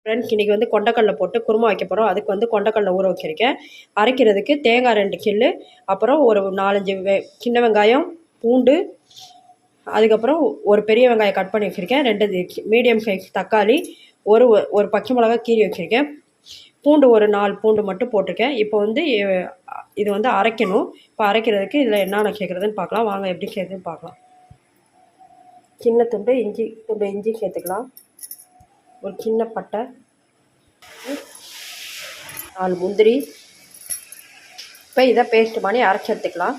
Friends இன்றைக்கி வந்து கொண்டக்கடலை போட்டு குருமா வைக்க போகிறோம். அதுக்கு வந்து கொண்டக்கடலை ஊற வச்சுருக்கேன். அரைக்கிறதுக்கு தேங்காய் 2 கில்லு, அப்புறம் ஒரு 4-5 சின்ன வெங்காயம், பூண்டு, அதுக்கப்புறம் ஒரு பெரிய வெங்காயம் கட் பண்ணி வச்சுருக்கேன். 2 மீடியம் சைஸ் தக்காளி, ஒரு பச்சை மிளகா கீறி வச்சுருக்கேன். பூண்டு ஒரு 4 பூண்டு மட்டும் போட்டிருக்கேன். இப்போ வந்து இது வந்து அரைக்கணும். இப்போ அரைக்கிறதுக்கு இதில் என்னென்ன சேர்க்குறதுன்னு பார்க்கலாம். வாங்க எப்படி சேர்க்குறதுன்னு பார்க்கலாம். சின்ன துண்டு இஞ்சி சேர்த்துக்கலாம். ஒரு சின்ன பட்டை, 4 முந்திரி. இப்போ இதை பேஸ்ட் பண்ணி அரைச்சி எடுத்துக்கலாம்.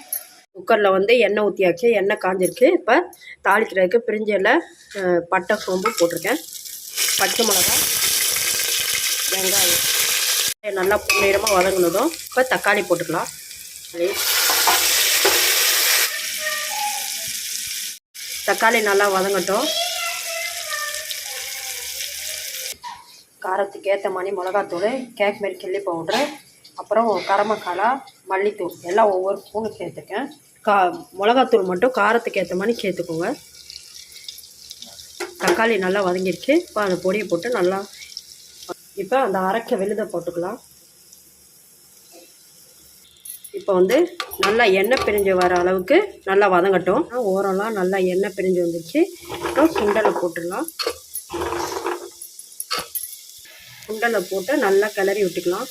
குக்கரில் வந்து எண்ணெய் ஊற்றியாச்சு. எண்ணெய் காஞ்சிருக்கு. இப்போ தாளிக்கிறதுக்கு பிரிஞ்ச இலை, பட்டை, சோம்பு போட்டிருக்கேன். பச்சை மிளகா, வெங்காயம் நல்லா பொன்னிறமாக வதங்கினதும் இப்போ தக்காளி போட்டுக்கலாம். தக்காளி நல்லா வதங்கட்டும். காரத்துக்கு ஏற்ற மாதிரி மிளகாத்தூள், காஷ்மீரி சில்லி பவுட்ரு, அப்புறம் கரம் மசாலா, மல்லித்தூள் எல்லாம் ஒவ்வொரு ஸ்பூனு சேர்த்துக்கேன். மிளகாத்தூள் மட்டும் காரத்துக்கு ஏற்ற மாதிரி சேர்த்துக்கோங்க. தக்காளி நல்லா வதங்கிடுச்சு. இப்போ அந்த பொடியை போட்டு நல்லா இப்போ அந்த அரைச்ச விழுதை போட்டுக்கலாம். இப்போ வந்து நல்லா எண்ணெய் பிரிஞ்சு வர அளவுக்கு நல்லா வதங்கட்டும். ஓரம்லாம் நல்லா எண்ணெய் பிரிஞ்சு வந்துடுச்சு. இப்போ சுண்டலை போட்டுடலாம். சுண்டலை போட்டு நல்லா கிளறி விட்டுக்கலாம்.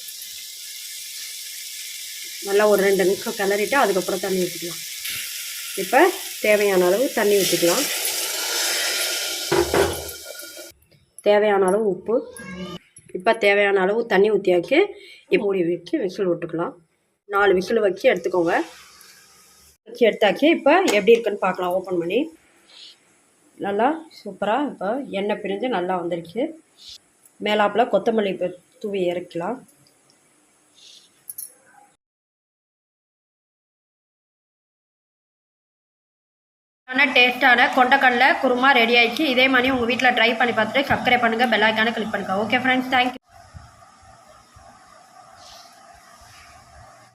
நல்லா ஒரு 2 நிமிஷம் கிளறிட்டு அதுக்கப்புறம் தண்ணி ஊற்றிக்கலாம். இப்போ தேவையான அளவு தண்ணி ஊற்றிக்கலாம். தேவையான அளவு உப்பு. இப்போ தேவையான அளவு தண்ணி ஊற்றியாச்சு. இப்போ மூடி வச்சு விசில் விட்டுக்கலாம். 4 விசில் வச்சு எடுத்துக்கோங்க. வச்சு எடுத்தாச்சு. இப்போ எப்படி இருக்குன்னு பார்க்கலாம். ஓப்பன் பண்ணி நல்லா சூப்பராக இப்போ எண்ணெய் பிரிஞ்சு நல்லா வந்துருச்சு. மேலாப்பில் கொத்தமல்லி தூவி இறக்கலாம். டேஸ்ட்டான கொண்டக்கடலை குருமா ரெடி ஆயிடுச்சு. இதே மாதிரி உங்கள் வீட்டில் ட்ரை பண்ணி பார்த்துட்டு சப்ஸ்கிரைப் பண்ணுங்கள், பெல் ஐக்கானை கிளிக் பண்ணுங்கள். Okay friends, thank you.